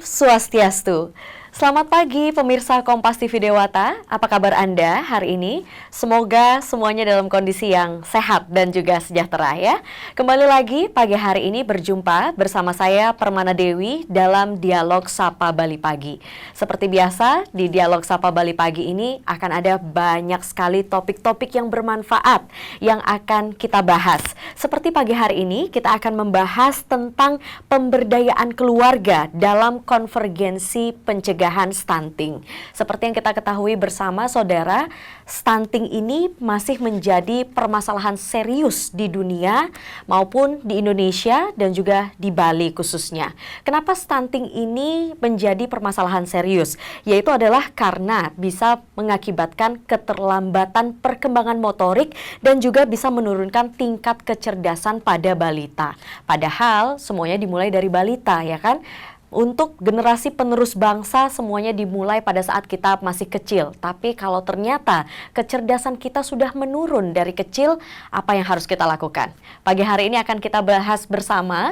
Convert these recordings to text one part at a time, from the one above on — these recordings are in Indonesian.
Om Swastiastu. Selamat pagi pemirsa Kompas TV Dewata, apa kabar Anda hari ini? Semoga semuanya dalam kondisi yang sehat dan juga sejahtera ya. Kembali lagi pagi hari ini berjumpa bersama saya Permana Dewi dalam Dialog Sapa Bali Pagi. Seperti biasa di Dialog Sapa Bali Pagi ini akan ada banyak sekali topik-topik yang bermanfaat yang akan kita bahas. Seperti pagi hari ini kita akan membahas tentang pemberdayaan keluarga dalam konvergensi pencegahan stunting. Seperti yang kita ketahui bersama saudara, stunting ini masih menjadi permasalahan serius di dunia maupun di Indonesia dan juga di Bali khususnya. Kenapa stunting ini menjadi permasalahan serius? Yaitu adalah karena bisa mengakibatkan keterlambatan perkembangan motorik dan juga bisa menurunkan tingkat kecerdasan pada balita. Padahal semuanya dimulai dari balita ya kan? Untuk generasi penerus bangsa semuanya dimulai pada saat kita masih kecil. Tapi kalau ternyata kecerdasan kita sudah menurun dari kecil, apa yang harus kita lakukan? Pagi hari ini akan kita bahas bersama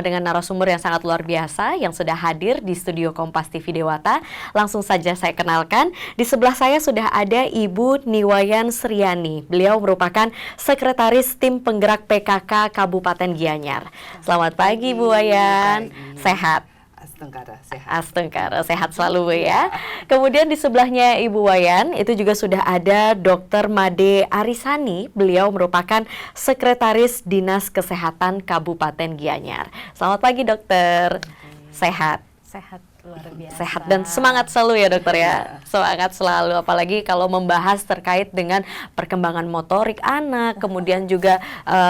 dengan narasumber yang sangat luar biasa yang sudah hadir di studio Kompas TV Dewata. Langsung saja saya kenalkan, di sebelah saya sudah ada Ibu Niwayan Sriani. Beliau merupakan Sekretaris Tim Penggerak PKK Kabupaten Gianyar. Selamat pagi Bu Wayan, sehat? Astengkara, sehat selalu Bu ya. Kemudian di sebelahnya Ibu Wayan itu juga sudah ada Dr. Made Arisani. Beliau merupakan Sekretaris Dinas Kesehatan Kabupaten Gianyar. Selamat pagi dokter. Sehat? Sehat luar biasa. Sehat dan semangat selalu ya dokter ya. Semangat selalu, apalagi kalau membahas terkait dengan perkembangan motorik anak, kemudian juga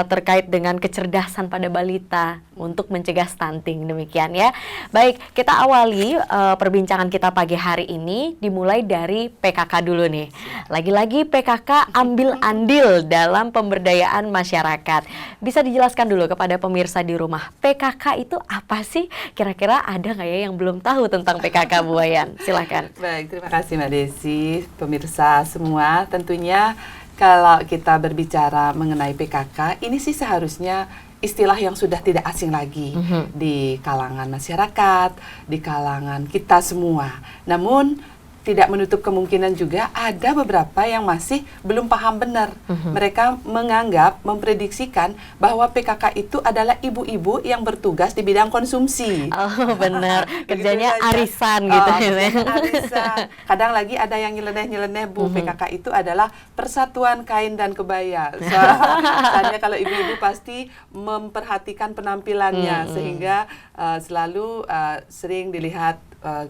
terkait dengan kecerdasan pada balita untuk mencegah stunting, demikian ya. Baik, kita awali perbincangan kita pagi hari ini dimulai dari PKK dulu nih. Lagi-lagi PKK ambil andil dalam pemberdayaan masyarakat. Bisa dijelaskan dulu kepada pemirsa di rumah, PKK itu apa sih? Kira-kira ada nggak ya yang belum tahu tentang PKK Bu Wayan? Silahkan. Baik, terima kasih Mbak Desi, pemirsa semua. Tentunya kalau kita berbicara mengenai PKK, ini sih seharusnya istilah yang sudah tidak asing lagi di kalangan masyarakat, di kalangan kita semua. Namun tidak menutup kemungkinan juga ada beberapa yang masih belum paham benar. Mereka menganggap, memprediksikan bahwa PKK itu adalah ibu-ibu yang bertugas di bidang konsumsi. Oh benar, kerjanya arisan gitu ya. Arisan. Kadang lagi ada yang nyeleneh-nyeleneh Bu, PKK itu adalah Persatuan Kain dan Kebaya. Soalnya kalau ibu-ibu pasti memperhatikan penampilannya sehingga selalu sering dilihat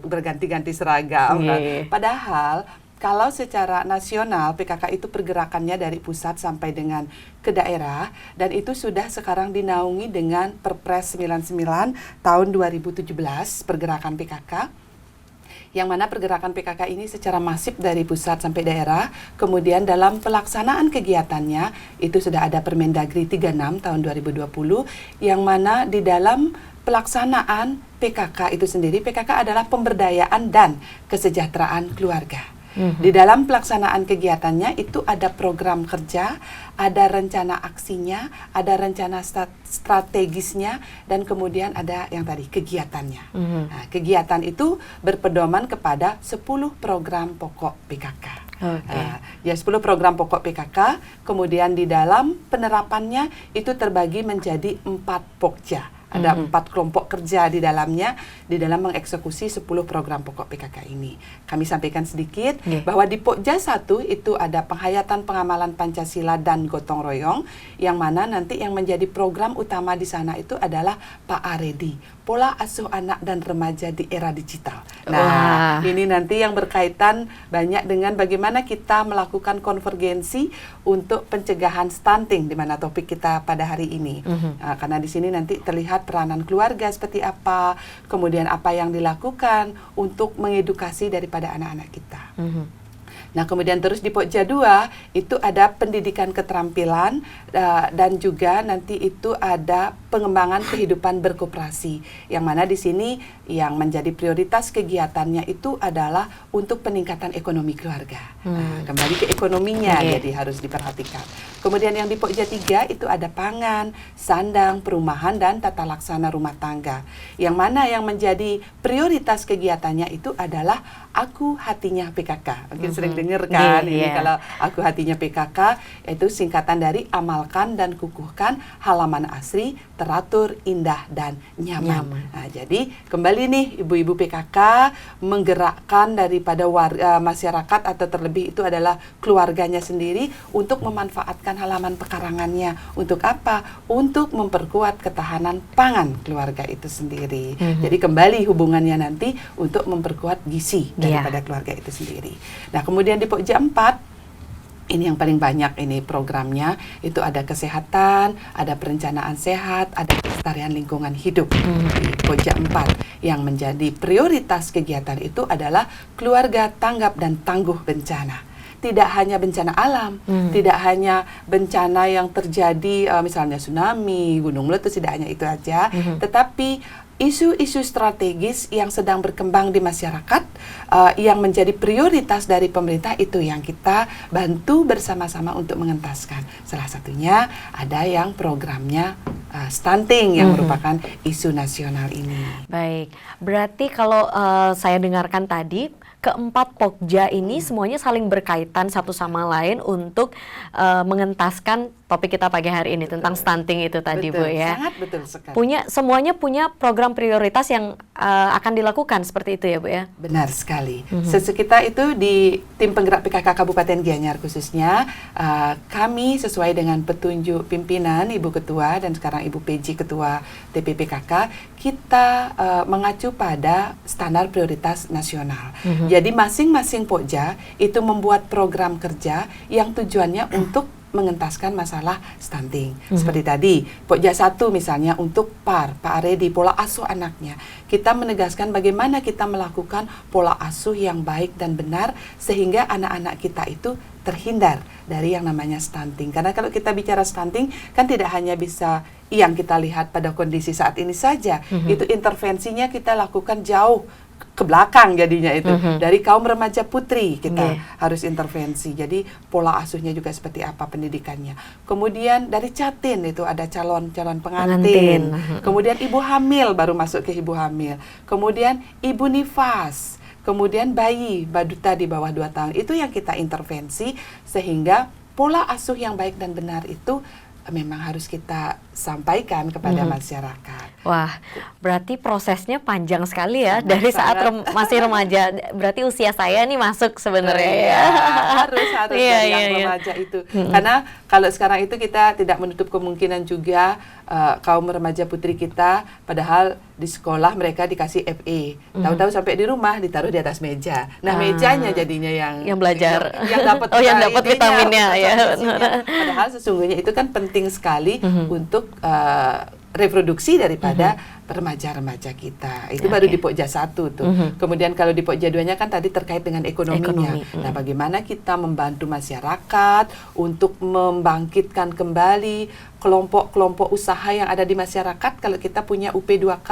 berganti-ganti seragam. Padahal kalau secara nasional PKK itu pergerakannya dari pusat sampai dengan ke daerah, dan itu sudah sekarang dinaungi dengan Perpres 99 tahun 2017 pergerakan PKK, yang mana pergerakan PKK ini secara masif dari pusat sampai daerah. Kemudian dalam pelaksanaan kegiatannya itu sudah ada Permendagri 36 tahun 2020, yang mana di dalam pelaksanaan PKK itu sendiri, PKK adalah pemberdayaan dan kesejahteraan keluarga. Di dalam pelaksanaan kegiatannya itu ada program kerja, ada rencana aksinya, ada rencana strategisnya, dan kemudian ada yang tadi kegiatannya. Nah, kegiatan itu berpedoman kepada 10 program pokok PKK. Ya 10 program pokok PKK, kemudian di dalam penerapannya itu terbagi menjadi 4 pokja. Ada 4 kelompok kerja di dalamnya, di dalam mengeksekusi 10 program pokok PKK ini. Kami sampaikan sedikit bahwa di Pokja 1 itu ada penghayatan pengamalan Pancasila dan gotong royong, yang mana nanti yang menjadi program utama di sana itu adalah Pak Aredi, pola asuh anak dan remaja di era digital. Nah, ini nanti yang berkaitan banyak dengan bagaimana kita melakukan konvergensi untuk pencegahan stunting, di mana topik kita pada hari ini. Karena di sini nanti terlihat peranan keluarga seperti apa, kemudian apa yang dilakukan untuk mengedukasi daripada anak-anak kita. Nah, kemudian terus di Pokja 2 itu ada pendidikan keterampilan dan juga nanti itu ada pengembangan kehidupan berkoperasi, yang mana di sini yang menjadi prioritas kegiatannya itu adalah untuk peningkatan ekonomi keluarga. Nah, kembali ke ekonominya, jadi harus diperhatikan. Kemudian yang di Pokja 3 itu ada pangan, sandang, perumahan, dan tata laksana rumah tangga. Yang mana yang menjadi prioritas kegiatannya itu adalah Aku Hatinya PKK. Mungkin sering dengar kan ini kalau Aku Hatinya PKK, itu singkatan dari amalkan dan kukuhkan halaman asri, teratur, indah, dan nyaman. Nah, jadi kembali nih ibu-ibu PKK menggerakkan daripada masyarakat, atau terlebih itu adalah keluarganya sendiri untuk memanfaatkan halaman pekarangannya. Untuk apa? Untuk memperkuat ketahanan pangan keluarga itu sendiri. Jadi kembali hubungannya nanti untuk memperkuat gizi daripada keluarga itu sendiri. Nah, kemudian di Pokja 4 ini yang paling banyak ini programnya, itu ada kesehatan, ada perencanaan sehat, ada kelestarian lingkungan hidup. Di Pokja 4 yang menjadi prioritas kegiatan itu adalah keluarga tanggap dan tangguh bencana. Tidak hanya bencana alam, tidak hanya bencana yang terjadi misalnya tsunami, gunung meletus, tidak hanya itu aja, tetapi isu-isu strategis yang sedang berkembang di masyarakat yang menjadi prioritas dari pemerintah itu yang kita bantu bersama-sama untuk mengentaskan. Salah satunya ada yang programnya stunting yang merupakan isu nasional ini. Baik, berarti kalau saya dengarkan tadi, keempat Pokja ini semuanya saling berkaitan satu sama lain untuk mengentaskan topik kita pagi hari ini tentang stunting itu tadi, Bu, ya. Sangat betul sekali. Semuanya punya program prioritas yang akan dilakukan seperti itu ya, Bu, ya. Benar sekali. Kita itu di tim penggerak PKK Kabupaten Gianyar khususnya, kami sesuai dengan petunjuk pimpinan Ibu Ketua dan sekarang Ibu PJ Ketua TPPKK, kita mengacu pada standar prioritas nasional. Jadi masing-masing Pokja itu membuat program kerja yang tujuannya untuk mengentaskan masalah stunting. Seperti tadi, Pokja 1 misalnya untuk Pak Aredi, pola asuh anaknya. Kita menegaskan bagaimana kita melakukan pola asuh yang baik dan benar sehingga anak-anak kita itu terhindar dari yang namanya stunting. Karena kalau kita bicara stunting kan tidak hanya bisa yang kita lihat pada kondisi saat ini saja. Itu intervensinya kita lakukan jauh ke belakang jadinya itu. Dari kaum remaja putri kita harus intervensi. Jadi pola asuhnya juga seperti apa pendidikannya. Kemudian dari Jatin itu ada calon-calon pengantin. Kemudian ibu hamil, baru masuk ke ibu hamil. Kemudian ibu nifas. Kemudian bayi baduta di bawah 2 tahun. Itu yang kita intervensi sehingga pola asuh yang baik dan benar itu memang harus kita sampaikan kepada masyarakat. Wah, berarti prosesnya panjang sekali ya, dari saat masih remaja. Berarti usia saya nih masuk sebenarnya ya. Harus dari yang remaja itu. Karena kalau sekarang itu kita tidak menutup kemungkinan juga kaum remaja putri kita, padahal di sekolah mereka dikasih FE, tahu-tahu sampai di rumah ditaruh di atas meja. Nah, mejanya jadinya yang belajar, yang dapat yang dapat vitaminnya ya. Padahal sesungguhnya itu kan penting sekali untuk reproduksi daripada remaja-remaja kita. Itu baru di Pokja 1 tuh. Kemudian kalau di Pokja 2-nya kan tadi terkait dengan ekonominya. Nah, bagaimana kita membantu masyarakat untuk membangkitkan kembali kelompok-kelompok usaha yang ada di masyarakat. Kalau kita punya UP2K,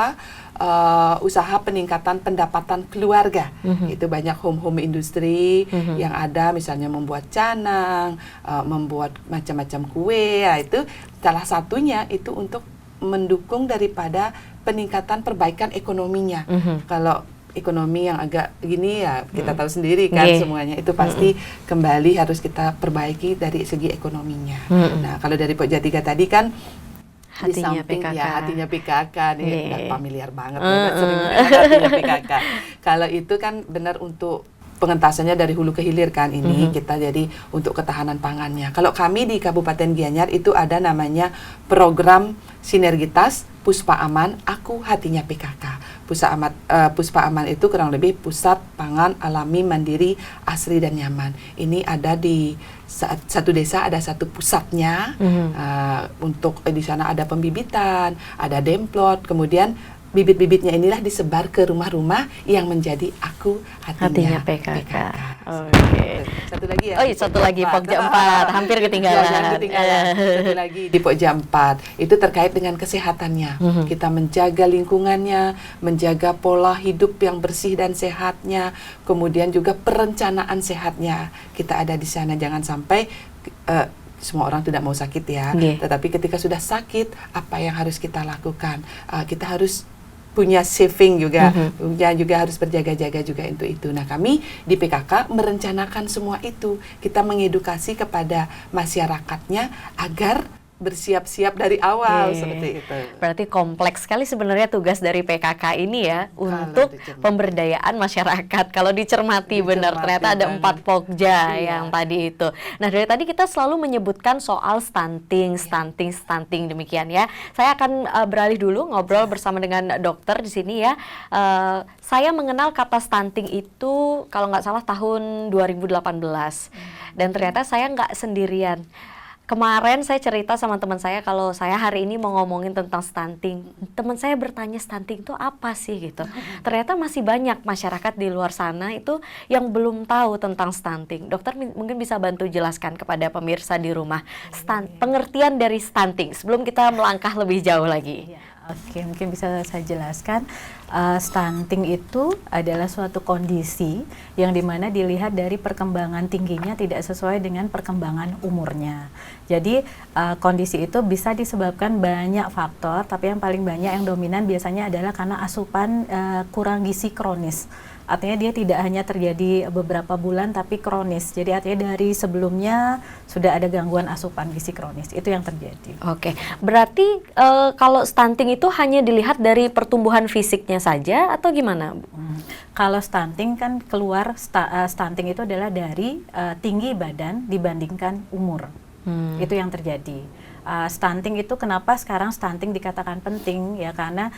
usaha peningkatan pendapatan keluarga. Itu banyak home industri yang ada, misalnya membuat canang, membuat macam-macam kue. Ya, itu salah satunya itu untuk mendukung daripada peningkatan perbaikan ekonominya. Kalau ekonomi yang agak gini ya kita tahu sendiri kan semuanya itu pasti kembali harus kita perbaiki dari segi ekonominya. Nah, kalau dari Pokja 3 tadi kan di samping PKK. Ya hatinya PKK nih udah familiar banget sering hatinya PKK. Kalau itu kan benar untuk pengentasannya dari hulu ke hilir kan ini kita jadi untuk ketahanan pangannya. Kalau kami di Kabupaten Gianyar itu ada namanya program sinergitas Puspa Aman, Aku Hatinya PKK. Puspa Aman itu kurang lebih pusat pangan alami mandiri asri dan nyaman. Ini ada di satu desa ada satu pusatnya untuk di sana ada pembibitan, ada demplot, kemudian bibit-bibitnya inilah disebar ke rumah-rumah yang menjadi aku hatinya PKK. Oke. Oke. Satu lagi ya. Oh iya, satu lagi Pokja 4, hampir ketinggalan. Jangan ketinggalan. Satu lagi di Pokja 4 itu terkait dengan kesehatannya. Kita menjaga lingkungannya, menjaga pola hidup yang bersih dan sehatnya, kemudian juga perencanaan sehatnya. Kita ada di sana, jangan sampai semua orang tidak mau sakit ya. Tetapi ketika sudah sakit, apa yang harus kita lakukan? Kita harus punya saving juga, juga harus berjaga-jaga juga untuk itu. Nah, kami di PKK merencanakan semua itu. Kita mengedukasi kepada masyarakatnya agar bersiap-siap dari awal seperti itu. Berarti kompleks sekali sebenarnya tugas dari PKK ini ya untuk pemberdayaan masyarakat. Kalau dicermati benar, ternyata ada 4 Pokja yang tadi itu. Nah, dari tadi kita selalu menyebutkan soal stunting demikian ya. Saya akan beralih dulu ngobrol bersama dengan dokter di sini ya. Saya mengenal kata stunting itu kalau nggak salah tahun 2018 dan ternyata saya nggak sendirian. Kemarin saya cerita sama teman saya kalau saya hari ini mau ngomongin tentang stunting. Teman saya bertanya stunting itu apa sih gitu. Ternyata masih banyak masyarakat di luar sana itu yang belum tahu tentang stunting. Dokter mungkin bisa bantu jelaskan kepada pemirsa di rumah pengertian dari stunting sebelum kita melangkah lebih jauh lagi. Oke, mungkin bisa saya jelaskan. Stunting itu adalah suatu kondisi yang dimana dilihat dari perkembangan tingginya tidak sesuai dengan perkembangan umurnya. Jadi kondisi itu bisa disebabkan banyak faktor, tapi yang paling banyak yang dominan biasanya adalah karena asupan kurang gizi kronis. Artinya dia tidak hanya terjadi beberapa bulan tapi kronis. Jadi artinya dari sebelumnya sudah ada gangguan asupan gizi kronis. Itu yang terjadi. Oke. Berarti kalau stunting itu hanya dilihat dari pertumbuhan fisiknya saja atau gimana, Bu? Kalau stunting kan keluar stunting itu adalah dari tinggi badan dibandingkan umur. Itu yang terjadi. Stunting itu kenapa sekarang stunting dikatakan penting ya karena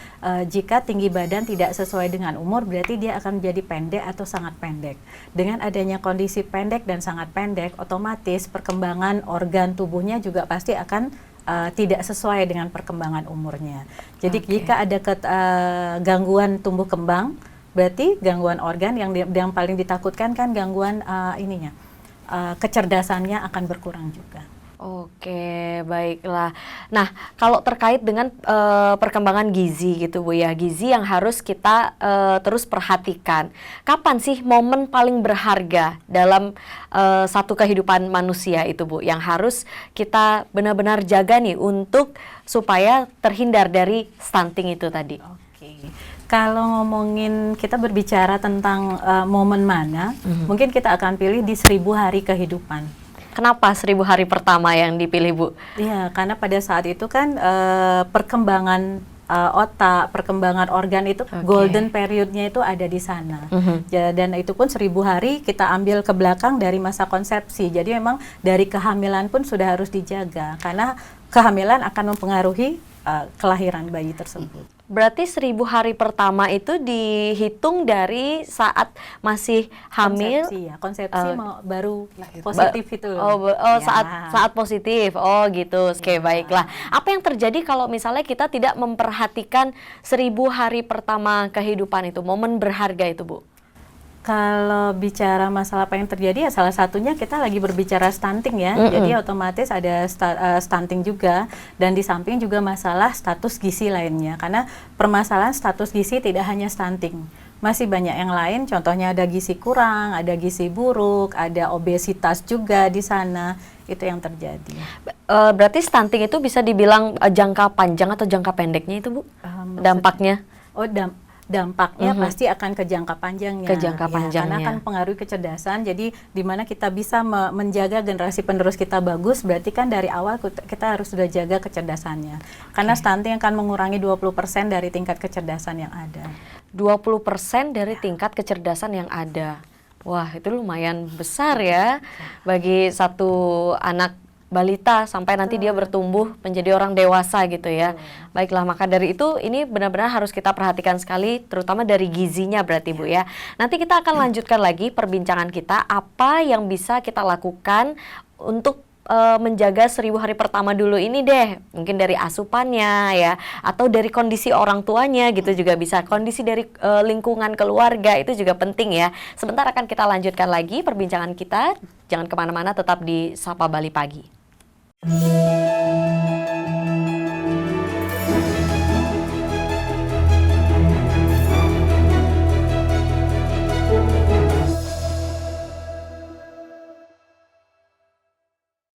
jika tinggi badan tidak sesuai dengan umur berarti dia akan menjadi pendek atau sangat pendek. Dengan adanya kondisi pendek dan sangat pendek, otomatis perkembangan organ tubuhnya juga pasti akan tidak sesuai dengan perkembangan umurnya. Jadi jika ada gangguan tumbuh kembang, berarti gangguan organ yang paling ditakutkan kan gangguan kecerdasannya akan berkurang juga. Oke, baiklah. Nah, kalau terkait dengan perkembangan gizi gitu Bu ya, gizi yang harus kita terus perhatikan. Kapan sih momen paling berharga dalam satu kehidupan manusia itu Bu, yang harus kita benar-benar jaga nih untuk supaya terhindar dari stunting itu tadi? Oke. Kalau ngomongin kita berbicara tentang momen mana, mungkin kita akan pilih di 1000 hari kehidupan. Kenapa 1000 hari pertama yang dipilih Bu? Iya, karena pada saat itu kan perkembangan otak, perkembangan organ itu golden periodnya itu ada di sana. Dan itu pun 1000 hari kita ambil ke belakang dari masa konsepsi. Jadi memang dari kehamilan pun sudah harus dijaga karena kehamilan akan mempengaruhi kelahiran bayi tersebut. Berarti 1000 hari pertama itu dihitung dari saat masih hamil. Konsepsi baru positif itu loh. Saat positif. Oh gitu. Oke, baiklah. Apa yang terjadi kalau misalnya kita tidak memperhatikan 1000 hari pertama kehidupan itu, momen berharga itu, Bu? Kalau bicara masalah apa yang terjadi ya salah satunya kita lagi berbicara stunting ya. Jadi otomatis ada stunting juga dan di samping juga masalah status gizi lainnya. Karena permasalahan status gizi tidak hanya stunting. Masih banyak yang lain, contohnya ada gizi kurang, ada gizi buruk, ada obesitas juga di sana. Itu yang terjadi. Berarti stunting itu bisa dibilang jangka panjang atau jangka pendeknya itu, Bu? Dampaknya? Dampaknya pasti akan ke jangka panjangnya. Ke jangka panjangnya. Karena akan pengaruhi kecerdasan. Jadi di mana kita bisa menjaga generasi penerus kita bagus, berarti kan dari awal kita harus sudah jaga kecerdasannya. Karena stunting akan mengurangi 20% dari tingkat kecerdasan yang ada. 20% dari tingkat kecerdasan yang ada. Wah, itu lumayan besar ya bagi satu anak balita sampai nanti dia bertumbuh menjadi orang dewasa gitu ya. Baiklah, maka dari itu ini benar-benar harus kita perhatikan sekali, terutama dari gizinya berarti Bu ya. Nanti kita akan lanjutkan lagi perbincangan kita, apa yang bisa kita lakukan untuk menjaga 1000 hari pertama dulu ini deh, mungkin dari asupannya ya, atau dari kondisi orang tuanya gitu juga bisa, kondisi dari lingkungan keluarga itu juga penting ya. Sebentar akan kita lanjutkan lagi perbincangan kita, jangan kemana-mana, tetap di Sapa Bali Pagi.